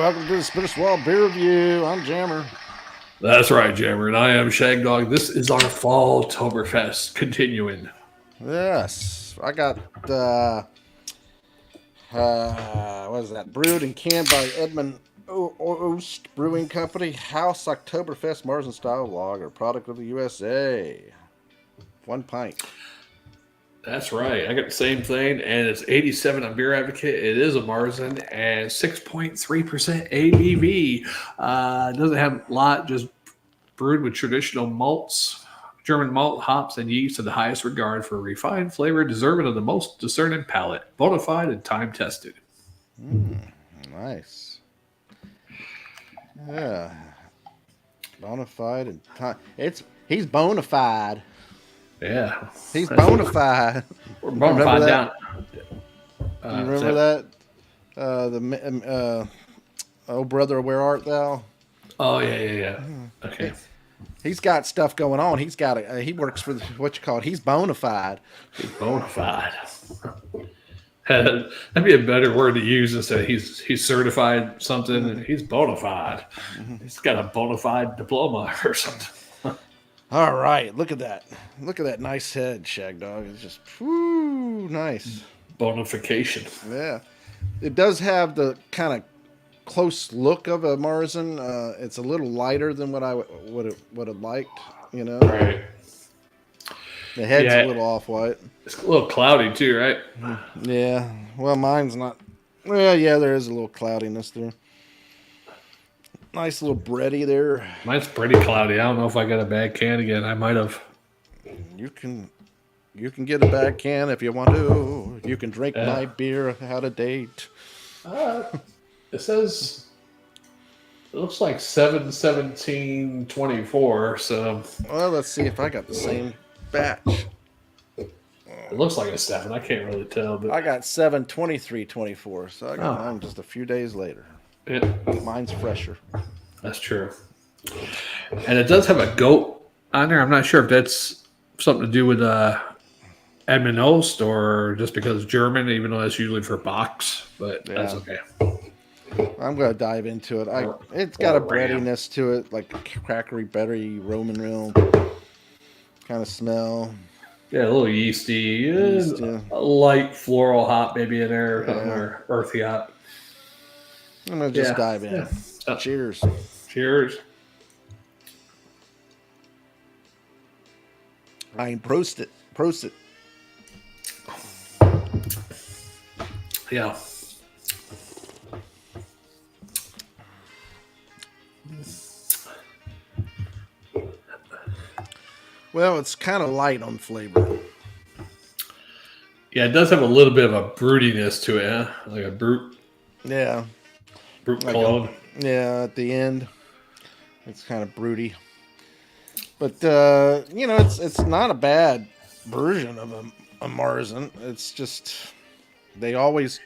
welcome to the Spit Swall Beer Review. I'm Jammer. That's right, Jammer, and I am Shagdog. This is our fall Oktoberfest continuing. Yes, I got what is that? Brewed and canned by Edmund Oast Brewing Company. House Oktoberfest Marzen style lager, product of the USA. 1 pint. That's right. I got the same thing, and it's 87 on Beer Advocate. It is a Marzen and 6.3% ABV. Doesn't have a lot, just brewed with traditional malts, German malt, hops, and yeast of the highest regard for refined flavor, deserving of the most discerning palate, bona fide and time tested. Nice. Yeah. Bona fide and time. He's bona fide. Yeah. He's bona fide. We're bona fide down. You remember that? Oh brother, where art thou? Oh yeah. Okay. He's got stuff going on. He's got he works for what you call it. He's bona fide. He's bona fide. That'd be a better word to use instead of he's certified something. He's bona fide. He's got a bona fide diploma or something. All right, look at that. Look at that nice head, Shagdog. It's just nice. Bonification. Yeah. It does have the kind of close look of a Marzen. It's a little lighter than what I would have liked, you know. Right. The head's a little off-white. It's a little cloudy too, right? Yeah. Well, mine's not. Well, yeah, there is a little cloudiness there. Nice little bready there. Mine's pretty cloudy. I don't know if I got a bad can again. I might have. You can get a bad can if you want to. You can drink my beer out of date. It says it looks like 7/17/24. So well, let's see if I got the same batch. It looks like a 7. I can't really tell, but I got 7/23/24. So I got mine just a few days later. Yeah. Mine's fresher. That's true. And it does have a goat on there. I'm not sure if that's something to do with Edmund Oast or just because it's German, even though that's usually for box. But that's okay. I'm going to dive into it. It's got a breadiness to it, like a crackery, buttery Roman real kind of smell. Yeah, a little yeasty. A light floral hop maybe in there, or earthy hop. I'm going to just dive in. Yeah. Cheers. Cheers. I ain't Prost it. Prost it. Yeah. Well, it's kind of light on flavor. Yeah, it does have a little bit of a broodiness to it, huh? Like a brute. Yeah. Brute cologne. Yeah, at the end. It's kind of broody. But, it's not a bad version of a Marzen. It's just, they always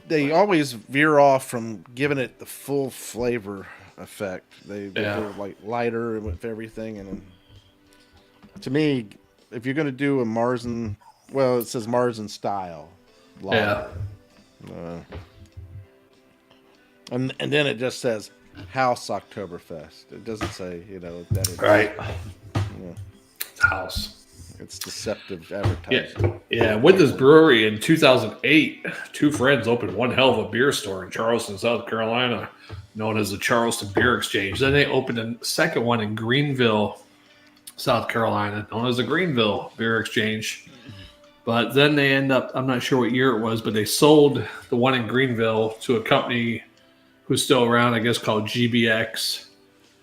veer off from giving it the full flavor effect. They're like lighter with everything. And to me, if you're going to do a Marzen, well, it says Marzen style lager. Yeah. And then it just says House Oktoberfest. It doesn't say, that it's right. House. It's deceptive advertising. Yeah. With this brewery in 2008, two friends opened one hell of a beer store in Charleston, South Carolina, known as the Charleston Beer Exchange. Then they opened a second one in Greenville, South Carolina, known as the Greenville Beer Exchange. But then they end up, I'm not sure what year it was, but they sold the one in Greenville to a company who's still around, I guess, called GBX.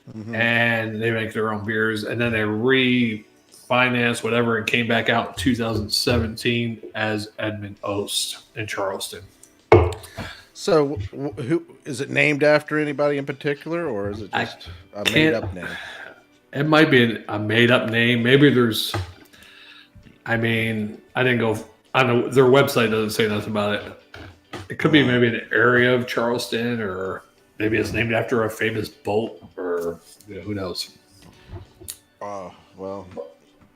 Mm-hmm. And they make their own beers. And then they refinanced whatever and came back out in 2017 as Edmund Oast in Charleston. So who is it named after anybody in particular, or is it just a made-up name? It might be a made-up name. Maybe there's... I didn't go... I don't know. Their website doesn't say nothing about it. It could be maybe an area of Charleston, or maybe it's named after a famous boat, or who knows. Well,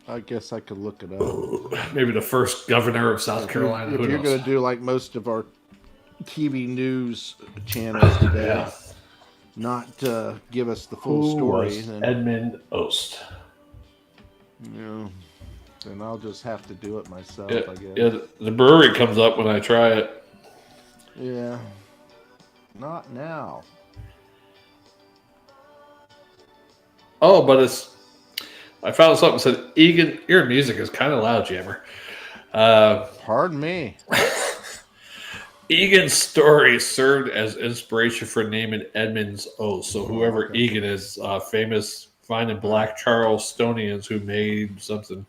I guess I could look it up. Maybe the first governor of South Carolina. If you're going to do like most of our TV news channels today. Yeah. Not give us the full story. Was Edmund Oast. Yeah. Then I'll just have to do it myself, Yeah, I guess. yeah, the brewery comes up when I try it. Yeah. Not now. Oh, but I found something that said Egan. Your music is kind of loud, Jammer. Pardon me. Egan's story served as inspiration for naming Edmund's Oast. So whoever Egan is, famous fine and black Charlestonians who made something.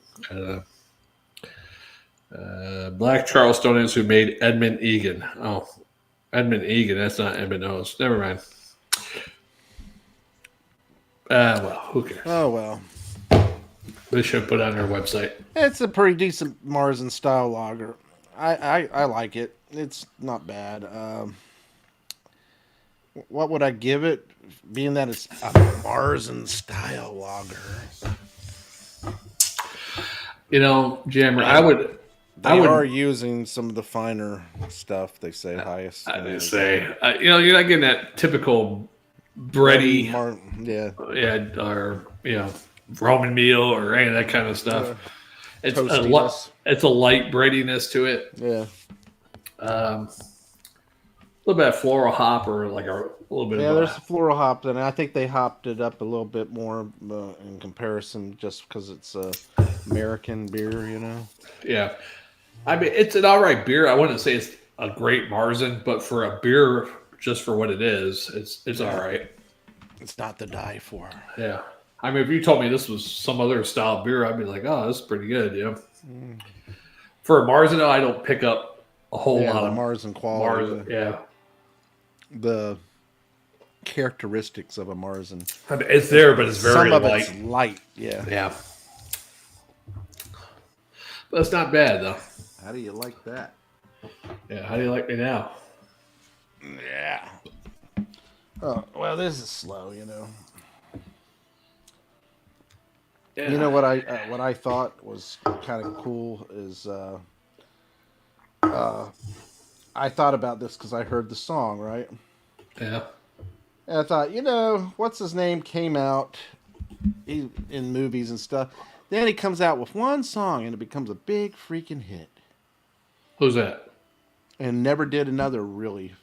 Black Charlestonians who made Edmund Egan. Oh, Edmund Egan. That's not Edmund Oast. Never mind. Well, who cares? Oh, well. They should put it on their website. It's a pretty decent Marzen style lager. I like it. It's not bad. What would I give it? Being that it's a Marzen style lager. You know, Jammer, I would. They are using some of the finer stuff. They say highest. I didn't say. You're not getting that typical bready, or Roman meal or any of that kind of stuff. It's a light breadiness to it. Yeah. A little bit of floral hop or like a little bit. Yeah, there's a floral hop, and I think they hopped it up a little bit more in comparison, just because it's a American beer, you know. Yeah, I mean it's an all right beer. I wouldn't say it's a great Marzen, but for a beer, just for what it is, it's all right. It's not to die for. Yeah. I mean, if you told me this was some other style beer, I'd be like, oh, this is pretty good, For a Marzen, I don't pick up a whole lot of Marzen quality. The characteristics of a Marzen. I mean, it's there, but it's very light. Some of it's light, yeah. But it's not bad, though. How do you like that? Yeah, how do you like me now? Yeah. Oh, well, this is slow, you know. Yeah. You know what I thought was kind of cool is I thought about this because I heard the song, right? Yeah. And I thought, what's his name came out in movies and stuff. Then he comes out with one song and it becomes a big freaking hit. Who's that? And never did another really,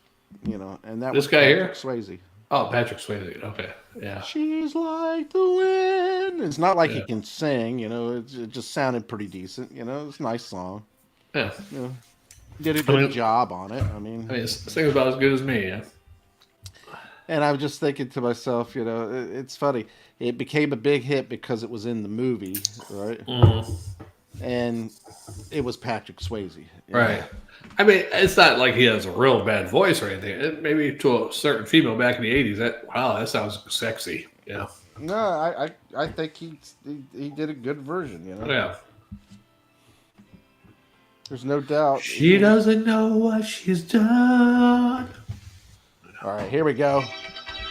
and that this was guy here, Swayze. Oh, Patrick Swayze. Okay, yeah. She's like the wind. It's not like he can sing, it just sounded pretty decent, it's a nice song. Yeah. Did a good job on it. I mean, it's about as good as me, yeah. And I was just thinking to myself, it's funny. It became a big hit because it was in the movie, right? Mm-hmm. And it was Patrick Swayze. Right. I mean, it's not like he has a real bad voice or anything. Maybe to a certain female back in the 80s, that sounds sexy. Yeah. No, I think he did a good version, Yeah. There's no doubt. She doesn't know what she's done. All right, here we go.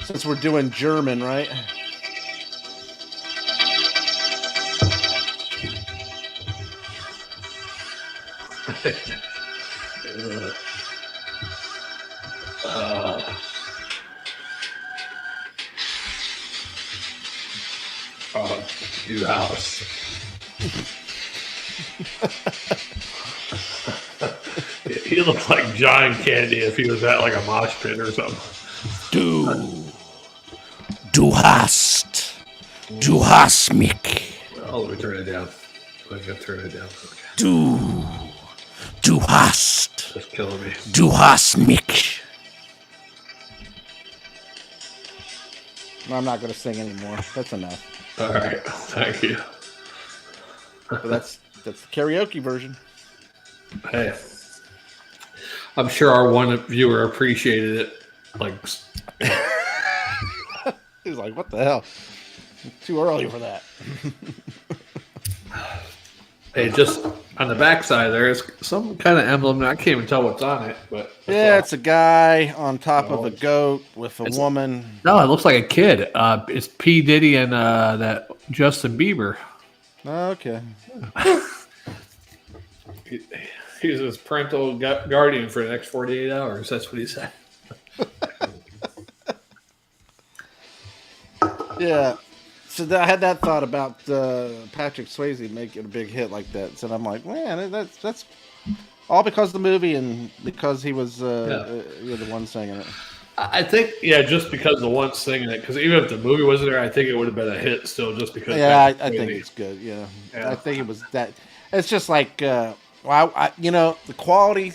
Since we're doing German, right? New house. He looked like John Candy if he was at like a mosh pit or something. Du hast mich. Oh, let me turn it down. I can turn it down. Okay. Du hast. That's killing me. Du hast mich. No, I'm not going to sing anymore. That's enough. All right, thank you. But that's the karaoke version. Hey, I'm sure our one viewer appreciated it. Like, he's like, "What the hell? It's too early for that." Hey, just on the backside there is some kind of emblem. I can't even tell what's on it, but it's a guy on top of a goat with a woman. No, it looks like a kid. It's P. Diddy and that Justin Bieber. Okay. He was his parental guardian for the next 48 hours. That's what he said. Yeah. So I had that thought about Patrick Swayze making a big hit like that. So I'm like, man, that's all because of the movie and because he was the one singing it. I think, just because the one singing it, because even if the movie wasn't there, I think it would have been a hit still just because. Yeah, I think it's good. Yeah. I think it was that. It's just like, the quality.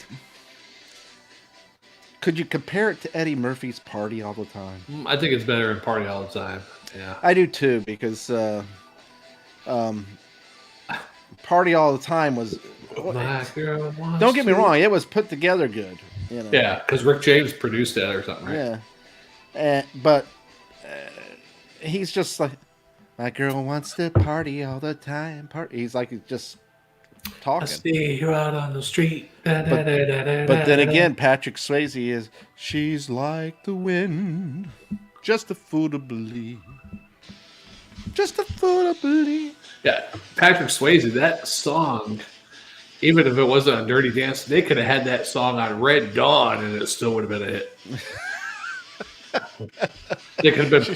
Could you compare it to Eddie Murphy's Party All the Time? I think it's better in Party All the Time. Yeah, I do too, because Party All the Time was. Don't get me wrong, it was put together good. Yeah, because Rick James produced that or something, right? Yeah, but he's just like, my girl wants to party all the time. He's like just talking. I see you out on the street. But then again, Patrick Swayze is, she's like the wind, just a fool to believe. Just a fool to believe. Yeah, Patrick Swayze, that song, even if it wasn't on Dirty Dancing, they could have had that song on Red Dawn and it still would have been a hit. They could have been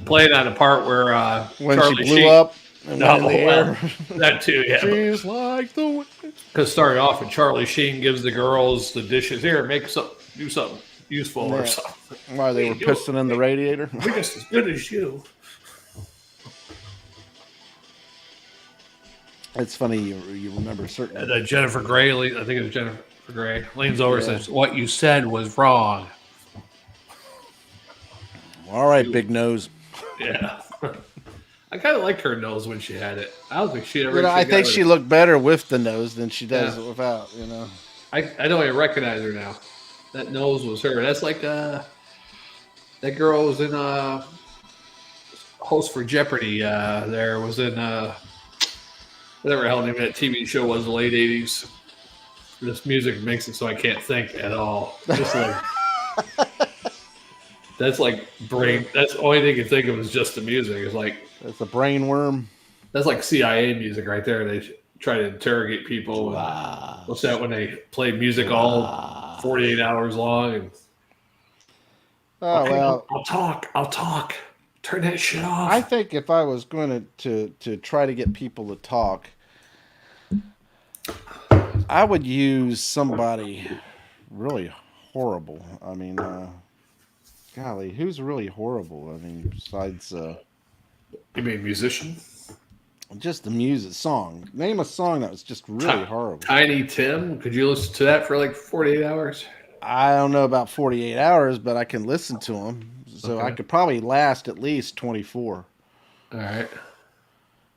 playing on a part where when Charlie she blew Sheen, up and went in the air. That too, yeah. She's like the wind. Because starting off and Charlie Sheen gives the girls the dishes. Here, do something useful or something. Why they were pissing in the radiator? We're just as good as you. It's funny you remember certain. And Jennifer Grey, I think it was Jennifer Grey, leans over and says, "What you said was wrong." All right, big nose. Yeah. I kind of liked her nose when she had it. I don't think she ever. I think she looked better with the nose than she does without. I don't even recognize her now. That nose was her. That's like that girl was in host for Jeopardy. There was in whatever the hell name of that TV show was, the late 80s. This music makes it so I can't think at all. Just like that's like brain. That's the only thing you think of is just the music. It's like that's a brain worm. That's like CIA music right there. They try to interrogate people. What's that when they play music all 48 hours long? And I'll talk. Turn that shit off. I think if I was going to try to get people to talk, I would use somebody really horrible. I mean, golly, who's really horrible? I mean, besides... you mean musician? Just the music song. Name a song that was just really horrible. Tiny Tim? Could you listen to that for like 48 hours? I don't know about 48 hours, but I can listen to them. So I could probably last at least 24. All right.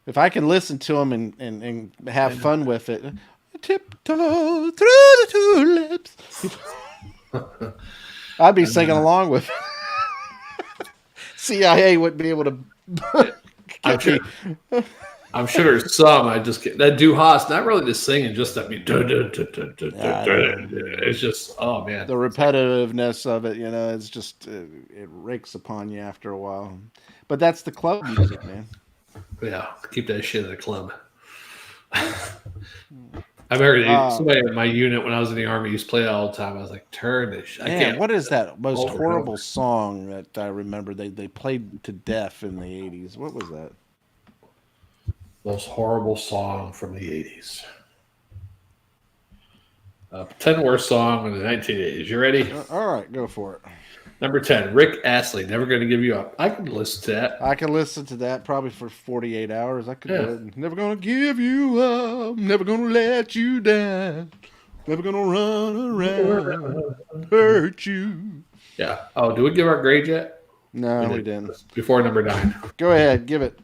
If I can listen to them and have fun with it. Tiptoe through the tulips. I'd be singing along with it. CIA wouldn't be able to. I'm sure there's some. I just get that Du Haas, not really the singing, just that. It's just, oh man, the repetitiveness of it. It's just it rakes upon you after a while. But that's the club music, man. Yeah, keep that shit in the club. I remember somebody in my unit when I was in the Army used to play that all the time. I was like, turn this shit. Man, what is that most horrible song that I remember they played to death in the 80s? What was that? Most horrible song from the 80s. 10 worst song in the 1980s. You ready? All right, go for it. Number 10, Rick Astley, Never Gonna Give You Up. I can listen to that. I can listen to that probably for 48 hours. I could do it. Never gonna give you up. Never gonna let you down. Never gonna run around, hurt you. Yeah. Oh, do we give our grade yet? No, we didn't. Before number 9. Go ahead, give it.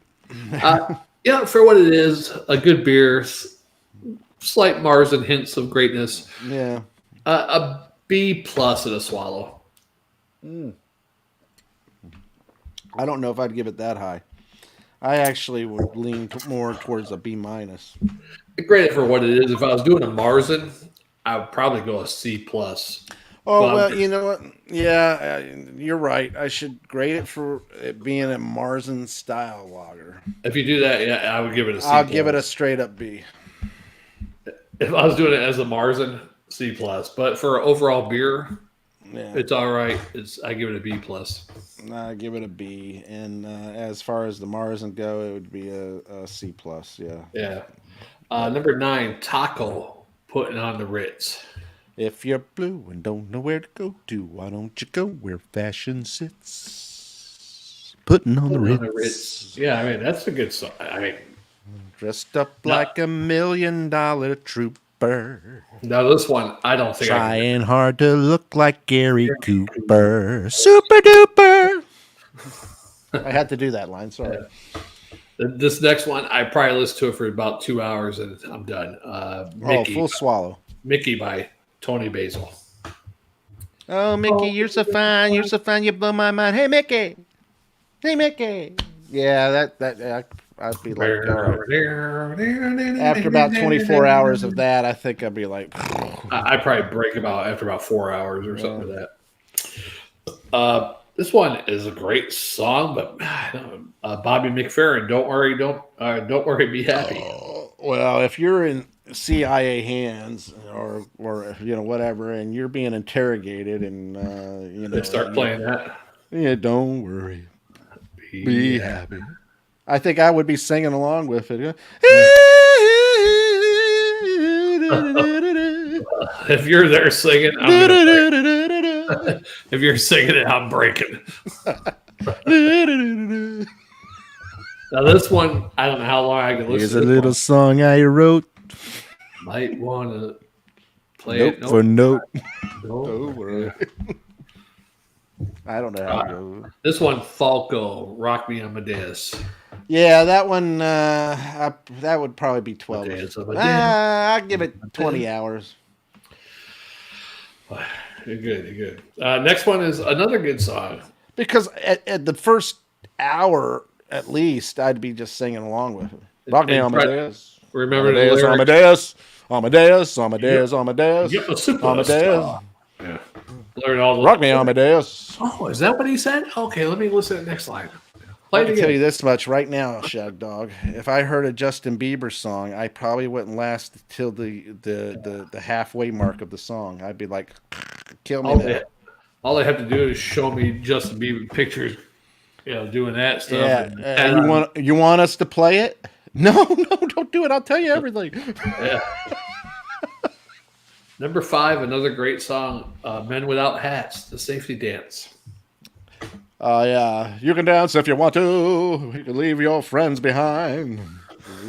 For what it is, a good beer, slight Marzen hints of greatness. Yeah. A B+ at a swallow. I don't know if I'd give it that high. I actually would lean more towards a B-. Granted, for what it is, if I was doing a Marzen, I would probably go a C+. Oh, well, you know what? Yeah, you're right. I should grade it for it being a Marzen style lager. If you do that, yeah, I would give it a C+. I'll give it a straight up B. If I was doing it as a Marzen, C plus. But for overall beer, it's all right. I give it a B plus. I give it a B. And as far as the Marzen go, it would be a C plus. Yeah. Yeah. Number 9, Taco, putting on the Ritz. If you're blue and don't know where to go to, why don't you go where fashion sits? Putting on the Ritz. Yeah, I mean, that's a good song. I mean, dressed up like $1 million trooper. Now, this one, I don't think trying hard to look like Gary Cooper. Super duper. I had to do that line. Sorry. Yeah. This next one, I probably listened to it for about 2 hours and I'm done. Mickey, full swallow. Mickey by Tony Basil. Oh, Mickey, you're so fine. You're so fine. You blow my mind. Hey, Mickey. Hey, Mickey. Yeah, I'd be like, after about 24 hours of that, I think I'd be like, I probably break after about 4 hours or something like that. This one is a great song, but Bobby McFerrin, don't worry, be happy. Well, if you're in CIA hands or whatever, and you're being interrogated, and they start playing that. Yeah, don't worry, be happy. I think I would be singing along with it. If you're there singing, if you're singing it, I'm breaking. Now this one, I don't know how long I can listen. Here's a little song I wrote. Might want to play note it for note. Don't worry. I don't know how to go. This one, Falco, Rock Me Amadeus. Yeah, that one, that would probably be 12. I'll give it 20 hours. You're good. Next one is another good song. Because at the first hour, at least, I'd be just singing along with it. Rock Me Amadeus. Remember Amadeus, Amadeus, Amadeus, Amadeus, yep, Amadeus. Yeah. Learn all the Rock Me Amadeus. Oh, is that what he said? Okay, let me listen to the next line. I can tell you this much right now, Shagdog. If I heard a Justin Bieber song, I probably wouldn't last till the halfway mark of the song. I'd be like, kill me. All they have to do is show me Justin Bieber pictures, doing that stuff. Yeah, and you want us to play it? No, don't do it. I'll tell you everything. Yeah. Number 5, another great song, Men Without Hats, The Safety Dance. Yeah, you can dance if you want to. You can leave your friends behind.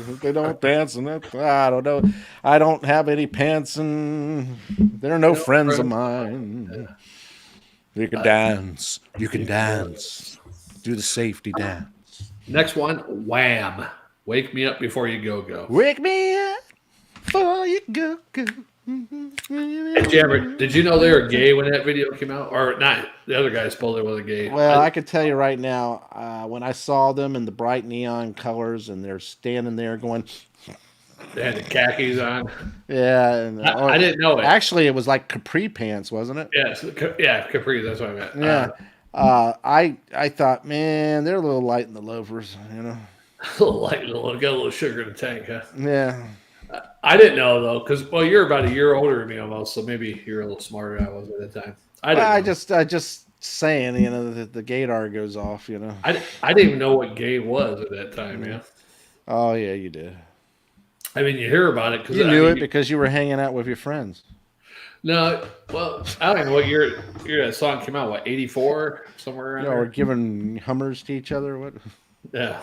If they don't dance, and I don't know. I don't have any pants, and they're no friends of mine. Yeah. You can dance. You can dance. Do the safety dance. Next one, Wham! Wake Me Up Before You Go. Wake me up before you go. Did you know they were gay when that video came out? Or not? The other guy supposedly wasn't gay. Well, I could tell you right now, when I saw them in the bright neon colors and they're standing there going... They had the khakis on. Yeah. And, I didn't know it. Actually, it was like capri pants, wasn't it? Yeah, capri, that's what I meant. Yeah. I thought, man, they're a little light in the loafers, A little light, got a little sugar in the tank, huh? Yeah. I didn't know though, because you're about a year older than me almost, so maybe you're a little smarter than I was at that time. I just saying, the gaydar goes off, I didn't even know what gay was at that time, man. Oh yeah, you did. I mean, you hear about it because you knew it because you were hanging out with your friends. No, well, I don't know what year that song came out. What, 84, somewhere around? We're giving Hummers to each other. What? Yeah.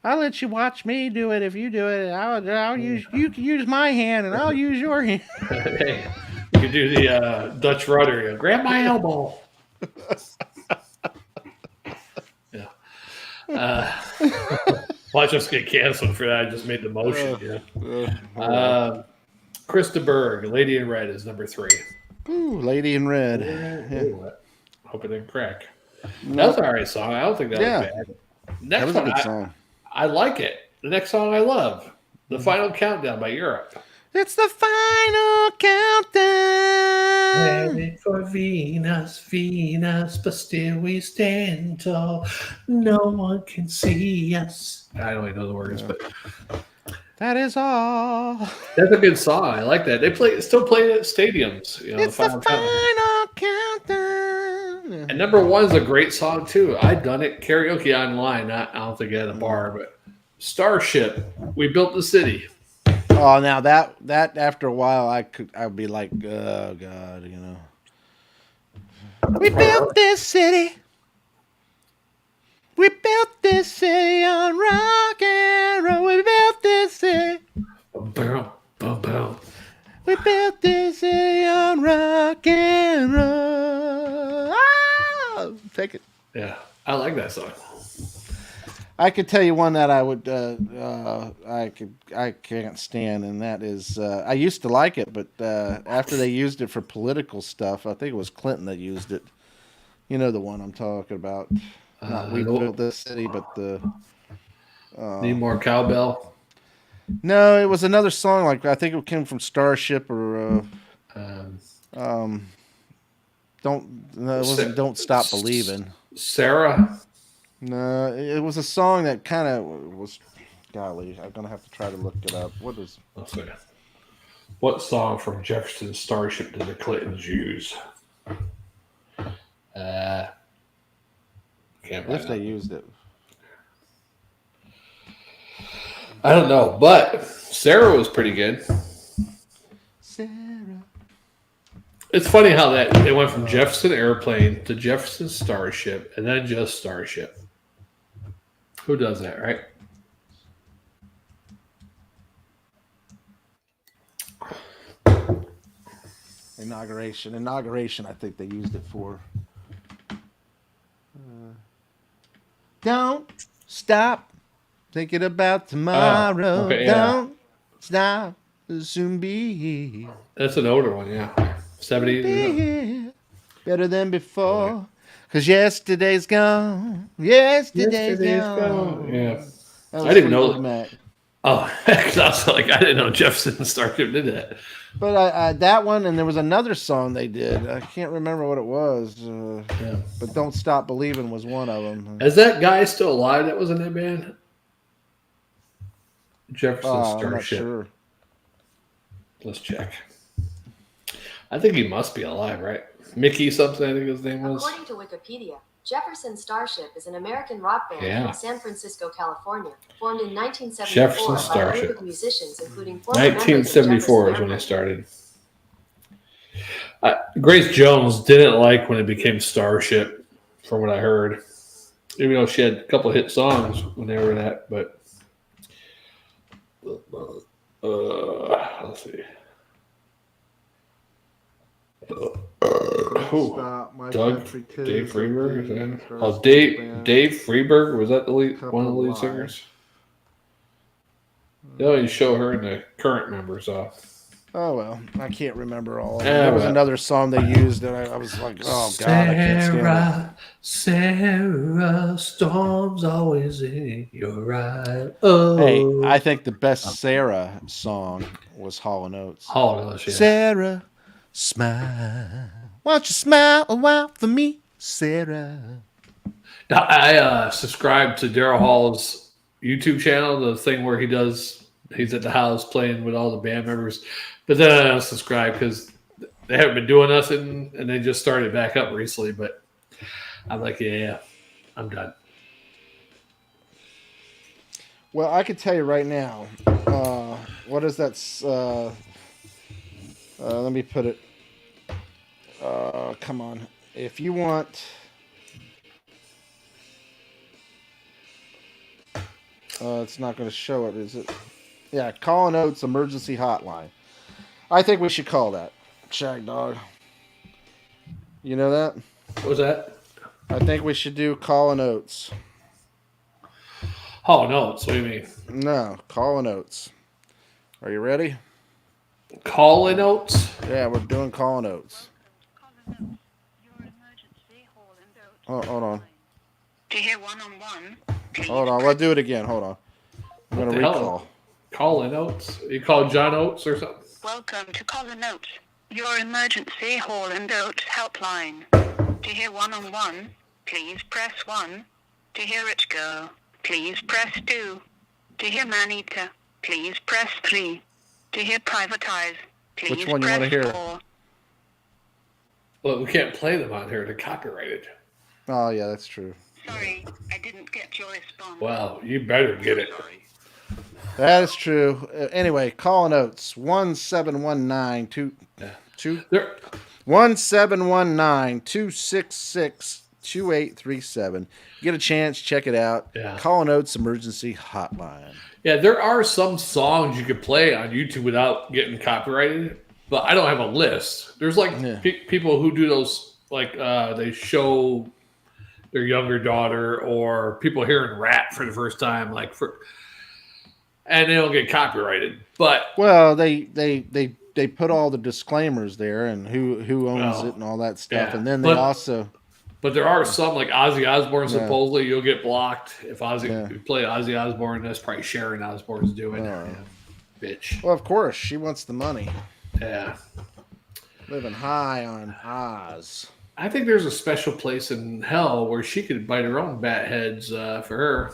I'll let you watch me do it. If you do it, I'll use you can use my hand and I'll use your hand. Hey, you can do the Dutch rudder. Grab my elbow. Yeah. Watch us get canceled for that. I just made the motion. Krista Berg, Lady in Red is number 3. Ooh, Lady in Red. Yeah. Hope it didn't crack. That was an alright song. I don't think that was bad. That was a good song. I like it. The next song I love, The Final Countdown by Europe. It's the final countdown. Waiting for Venus, but still we stand tall. No one can see us. I don't even know the words, but That is all. That's a good song. I like that. They still play it at stadiums. You know, It's the final countdown. And number one is a great song too. I've done it karaoke online. I don't think at a bar, but Starship. We built the city. Oh, now that after a while, I'd be like, oh God, you know. We built this city. We built this city on rock and roll. We built this city. Boom, boom, boom. We built this city on rock and roll. Oh, take it. Yeah, I like that song. I could tell you one that I would, I can't stand, and that is, I used to like it, but after they used it for political stuff, I think it was Clinton that used it. You know the one I'm talking about. Not we built this city, but the. Need more cowbell. No, it was another song. Like I think it came from Starship or. Don't Stop Believing. Sarah. No, it was a song that kind of was. Golly, I'm gonna have to try to look it up. What is? Let's see. What song from Jefferson's Starship did the Clintons use? Can't if they used it. I don't know, but Sarah was pretty good. Sarah. It's funny how that it went from Jefferson Airplane to Jefferson Starship and then just Starship. Who does that, right? Inauguration, I think they used it for. Don't stop thinking about tomorrow. Okay, yeah. Don't stop, soon be here. That's an older one, yeah. 70s. Better than before. Because yesterday's gone. Yesterday's gone. Yeah. I didn't know that. Mac. Oh, I was like, I didn't know Jefferson and Starship did that. But that one, and there was another song they did. I can't remember what it was. Yeah. But Don't Stop Believing was one of them. Is that guy still alive that was in that band? Jefferson Starship. I'm not sure. Let's check. I think he must be alive, right? Mickey something, I think his name was. According to Wikipedia, Jefferson Starship is an American rock band from San Francisco, California, formed in 1974 by a group of musicians, including former 1974 is when they started. Grace Jones didn't like when it became Starship, from what I heard. Even though she had a couple of hit songs when they were that, but let's see. Dave Freeberg? Oh, Dave Freeberg? Was that the lead, one of the lead singers? They only show her in the current members off. Oh, well, I can't remember all of them. There was another song they used that I was like, oh, God, I can't stand it. Sarah, storms always in your eye. Oh. Hey, I think the best Sarah song was Hall & Oates. Hall & Oates, yeah. Sarah, smile. Why don't you smile a while for me, Sarah? Now, I subscribed to Daryl Hall's YouTube channel, the thing where he's at the house playing with all the band members. But then I don't subscribe because they haven't been doing nothing, and they just started back up recently. But I'm like, yeah, I'm done. Well, I can tell you right now. What is that? Let me put it. Come on. If you want... it's not going to show it, is it? Yeah, Call & Oates Emergency Hotline. I think we should call that Shagdog. You know that? What was that? I think we should do Call & Oates. Hall & Oates? What do you mean? No, Call & Oates. Are you ready? Call & Oates? Yeah, we're doing Call & Oates. Oh, hold on. To hear one-on-one, hold on, we'll do it again. Hold on. I'm going to recall. Call & Oates? You called John Oates or something? Welcome to Call & Oates, your emergency Hall & Oates helpline. To hear one-on-one, please press 1. To hear it go, please press 2. To hear Manita, please press 3. To hear privatize, please Which one you press want to hear? 4. Well, we can't play them on here. They're copyrighted. Oh, yeah, that's true. Sorry, I didn't get your response. Well, you better get it. That is true. Anyway, call notes 1719-266-2837. Get a chance, check it out. Yeah. Call notes emergency hotline. Yeah, there are some songs you could play on YouTube without getting copyrighted, but I don't have a list. There's like people who do those, like they show their younger daughter or people hearing rap for the first time, and they don't get copyrighted. But well, they put all the disclaimers there and who owns it and all that stuff, and then they also. But there are some, like Ozzy Osbourne, supposedly you'll get blocked if you play Ozzy Osbourne. That's probably Sharon Osbourne's doing. Bitch. Well, of course, she wants the money. Yeah. Living high on Oz. I think there's a special place in hell where she could bite her own bat heads for her.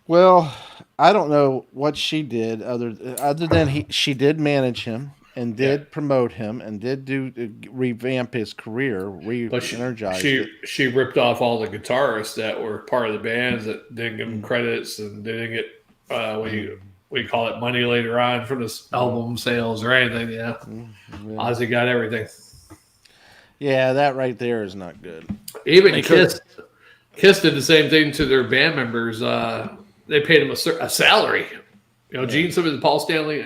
Well, I don't know what she did other than she did manage him and did promote him and did revamp his career, re-energize it. She ripped off all the guitarists that were part of the bands that didn't give them credits and they didn't get we call it money later on from this album sales or anything. Yeah. Ozzy got everything. Yeah, that right there is not good. Even Kiss did the same thing to their band members. They paid them a salary. Gene Simmons, Paul Stanley,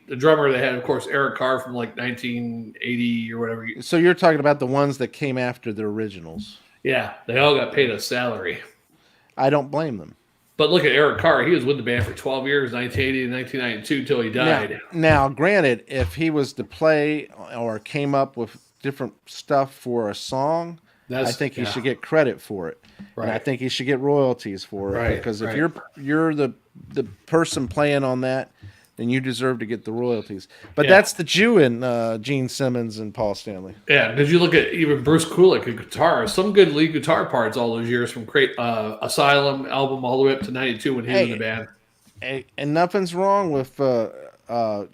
the drummer they had, of course, Eric Carr from like 1980 or whatever. So you're talking about the ones that came after the originals. Yeah, they all got paid a salary. I don't blame them. But look at Eric Carr. He was with the band for 12 years, 1980 to 1992, till he died. Now, granted, if he was to play or came up with different stuff for a song, I think he should get credit for it. Right. And I think he should get royalties for it. Because if you're the person playing on that, then you deserve to get the royalties. But that's the Jew in Gene Simmons and Paul Stanley. Yeah, did you look at even Bruce Kulick, a guitar? Some good lead guitar parts all those years from Asylum album all the way up to 92 when he was in the band. And nothing's wrong with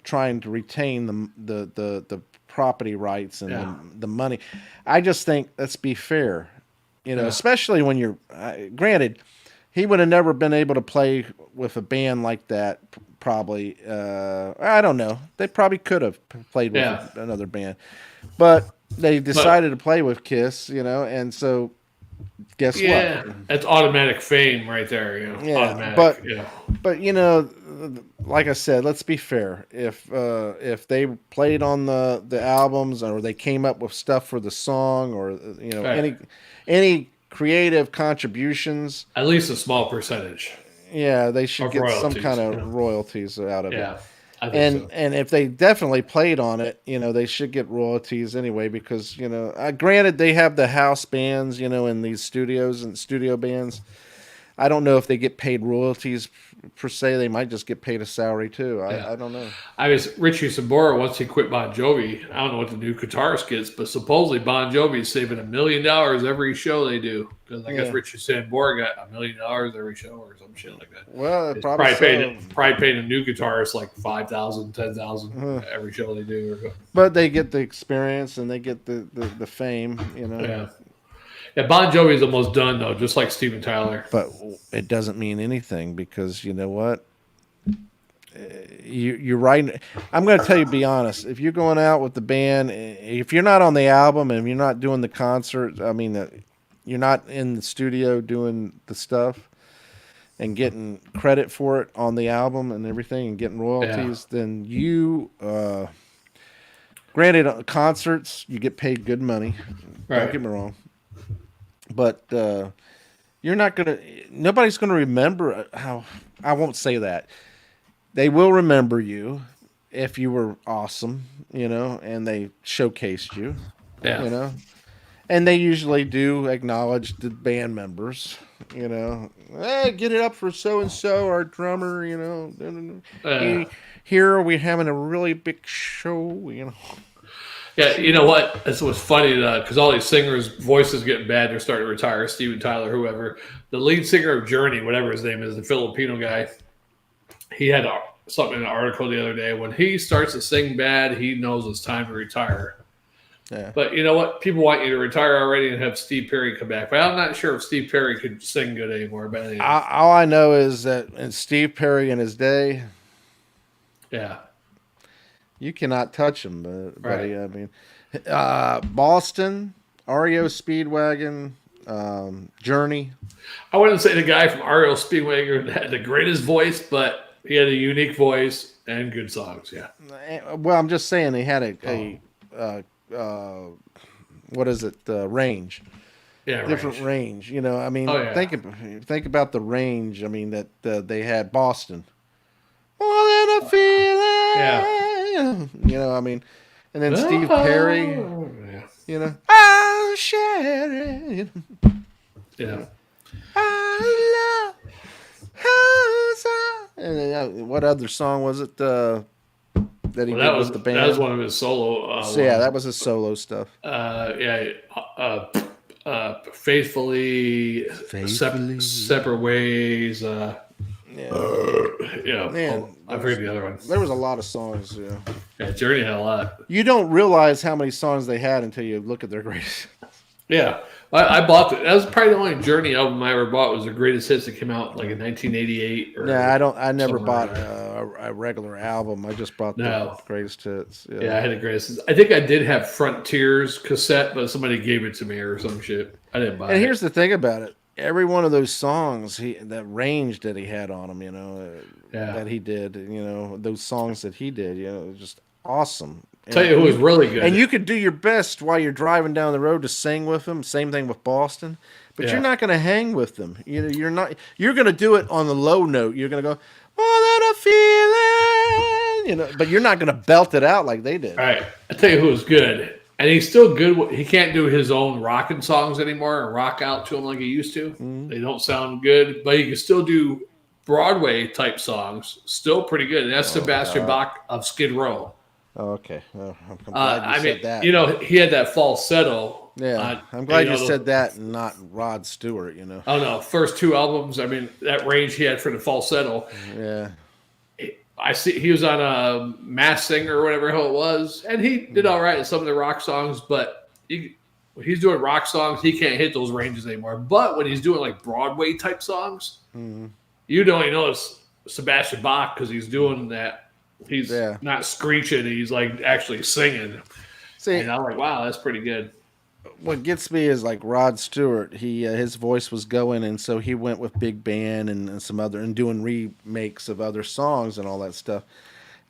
trying to retain the property rights and the money. I just think, let's be fair. Especially when you're granted, he would have never been able to play with a band like that. Probably, I don't know. They probably could have played with another band, but they decided to play with Kiss, and so guess what? That's automatic fame right there. Automatic. But like I said, let's be fair. If they played on the albums or they came up with stuff for the song or any creative contributions, at least a small percentage. Yeah, they should get some kind of royalties out of it. I think and if they definitely played on it, they should get royalties anyway because, granted they have the house bands, in these studios and studio bands. I don't know if they get paid royalties per se. They might just get paid a salary too. I don't know. Richie Sambora, once he quit Bon Jovi, I don't know what the new guitarist gets, but supposedly Bon Jovi is saving $1 million every show they do. Because I guess Richie Sambora got $1 million every show or some shit like that. Well, probably paying a new guitarist like $5,000, $10,000 every show they do. But they get the experience and they get the fame, Yeah, Bon Jovi's almost done, though, just like Steven Tyler. But it doesn't mean anything because you know what? You're right. I'm going to tell you, be honest. If you're going out with the band, if you're not on the album and you're not doing the concert, you're not in the studio doing the stuff and getting credit for it on the album and everything and getting royalties, then you, granted, concerts, you get paid good money. Right. Don't get me wrong. But you're not going to – nobody's going to remember how – I won't say that. They will remember you if you were awesome, and they showcased you, And they usually do acknowledge the band members, Hey, get it up for so-and-so, our drummer, Here we're having a really big show, Yeah, you know what? It was funny because all these singers' voices getting bad. They're starting to retire. Steven Tyler, whoever. The lead singer of Journey, whatever his name is, the Filipino guy, he had something in an article the other day. When he starts to sing bad, he knows it's time to retire. Yeah. But you know what? People want you to retire already and have Steve Perry come back. But I'm not sure if Steve Perry could sing good anymore. But anyway. All I know is that in Steve Perry in his day, yeah, you cannot touch him, buddy. Right. I mean, Boston, REO Speedwagon, Journey. I wouldn't say the guy from REO Speedwagon had the greatest voice, but he had a unique voice and good songs. Yeah. Well, I'm just saying he had what is it? Range. Yeah, different range. You know, I mean, think about the range. I mean that they had Boston. More than a feeling. Yeah. You know, I mean, and then Steve Perry. Yeah. You know, I'll share it. Yeah. I love. And what other song was it? That he did with the band. That was one of his solo. That was his solo stuff. Faithfully. Separate ways. Man, I forget the other one. There was a lot of songs. Yeah, Journey had a lot. You don't realize how many songs they had until you look at their greatest. Yeah, I bought that. That was probably the only Journey album I ever bought. Was the greatest hits that came out like in 1988. I never bought a regular album. I just bought the greatest hits. Yeah, I had the greatest hits. I think I did have Frontiers cassette, but somebody gave it to me or some shit. I didn't buy it. And here's the thing about it. Every one of those songs, that range that he had on them, that he did, those songs that he did, it was just awesome. Tell you who was really good. And you could do your best while you're driving down the road to sing with them. Same thing with Boston. But you're not going to hang with them. You're not. You're going to do it on the low note. You're going to go, more than a feeling. But you're not going to belt it out like they did. All right. I tell you who was good. And he's still good. He can't do his own rocking songs anymore and rock out to them like he used to. Mm-hmm. They don't sound good. But he can still do Broadway type songs. Still pretty good. And that's Sebastian Bach of Skid Row. Oh, okay. I'm glad you said that. He had that falsetto. Yeah, I'm glad you said that and not Rod Stewart, Oh, no. First two albums, that range he had for the falsetto. Yeah. I see he was on a Masked Singer or whatever the hell it was, and he did all right in some of the rock songs, but when he's doing rock songs, he can't hit those ranges anymore. But when he's doing like Broadway type songs, you don't know it's Sebastian Bach because he's doing that. He's not screeching. He's like actually singing. See, and I'm like, wow, that's pretty good. What gets me is like Rod Stewart. His voice was going, and so he went with big band and some other and doing remakes of other songs and all that stuff.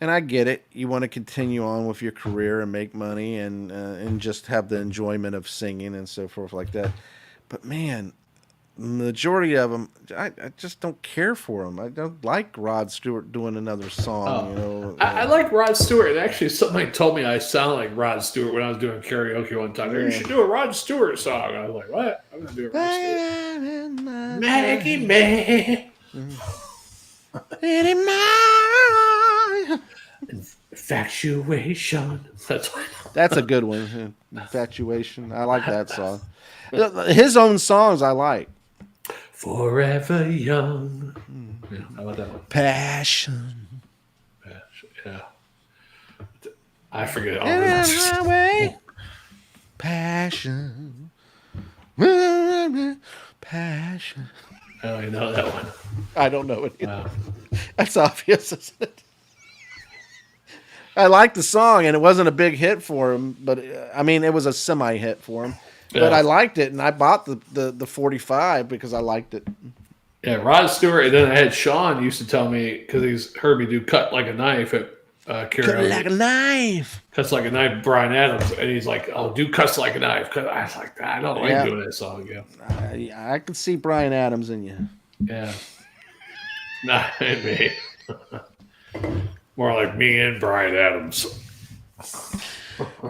And I get it. You want to continue on with your career and make money and just have the enjoyment of singing and so forth like that. But man, majority of them, I just don't care for them. I don't like Rod Stewart doing another song. I like Rod Stewart. And actually, somebody told me I sound like Rod Stewart when I was doing karaoke one time. You should do a Rod Stewart song. I was like, what? I'm going to do a Rod Stewart. Maggie May. Infatuation. That's a good one. Infatuation. I like that song. His own songs I like. Forever Young. Yeah, how about that one? Passion. Yeah. I forget all the way. Passion. Passion. I don't even know that one. I don't know it either. Wow. That's obvious, isn't it? I liked the song, and it wasn't a big hit for him, but it was a semi-hit for him. But I liked it, and I bought the 45 because I liked it. Yeah, Rod Stewart, and then I had Sean used to tell me, because he's heard me do Cut Like a Knife at karaoke. Cut like a knife. Cuts Like a Knife, Bryan Adams. And he's like, oh, do Cuts Like a Knife. I was like, I don't like doing that song. Yeah. I could see Bryan Adams in you. Yeah. Not me. More like me and Bryan Adams.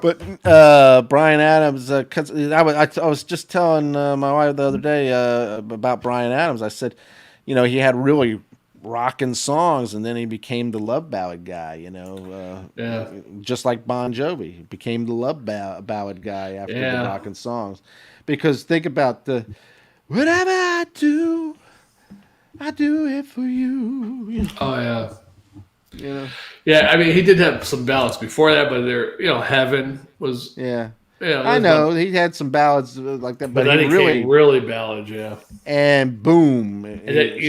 But Bryan Adams, I was just telling my wife the other day about Bryan Adams. I said, he had really rocking songs, and then he became the love ballad guy. Just like Bon Jovi, he became the love ballad guy after the rocking songs. Because think about whatever I do it for you. Oh yeah. You know. Yeah, I mean, he did have some ballads before that, but they're Heaven was. Yeah. Yeah, I know he had some ballads like that, but then he came really ballads, yeah. And boom, And then, he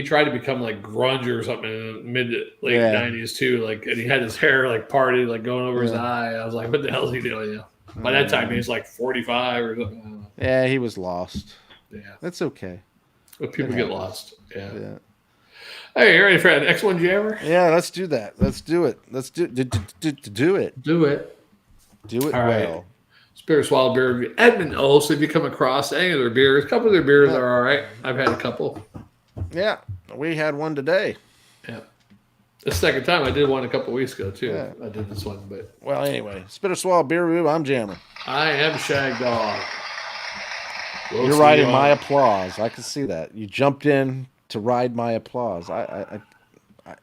tried to become like grunge or something in the mid late '90s too. Like, and he had his hair like parted, like going over his eye. I was like, what the hell is he doing? Yeah. By that time, he was like 45 or something. Yeah, he was lost. Yeah, that's okay. But people get lost. Yeah. Hey, you ready for that next one, Jammer? Yeah, let's do that. Let's do it. Let's do it. Do it. Do it all well. Right. Spirit Swallow beer review. Edmund Oast. If you come across any of their beers, a couple of their beers are all right. I've had a couple. Yeah, we had one today. Yeah. The second time I did one a couple of weeks ago too. Yeah. I did this one, but anyway, Spitter Swallow beer review. I'm Jammer. I am Shagdog. You're riding my applause. I can see that. You jumped in to ride my applause. I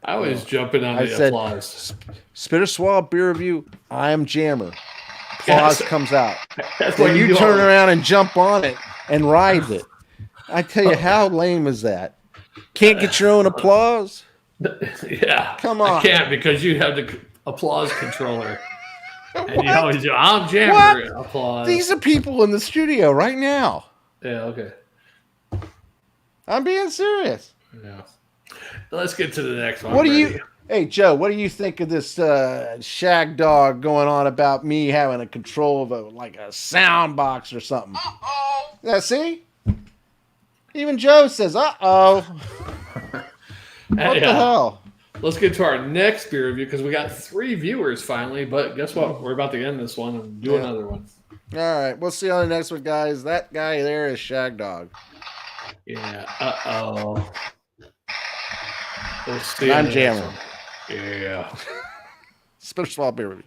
always jumping on the applause. Spitter Swallow beer review. I am Jammer. Applause comes out. That's then you turn around and jump on it and ride it. I tell you, how lame is that? Can't get your own applause? Yeah. Come on. I can't because you have the applause controller. And you always do, I'm Jammer. Applause. These are people in the studio right now. Yeah, okay. I'm being serious. Yeah. Let's get to the next one. Hey, Joe, what do you think of this Shagdog going on about me having a control of a sound box or something? Uh-oh. Yeah, see? Even Joe says, uh-oh. What the hell? Let's get to our next beer review because we got 3 viewers finally, but guess what? We're about to end this one and do another one. All right. We'll see you on the next one, guys. That guy there is Shagdog. Yeah. Uh-oh. We'll see. I'm Jammer. Yeah. Spitter Swallow beer review.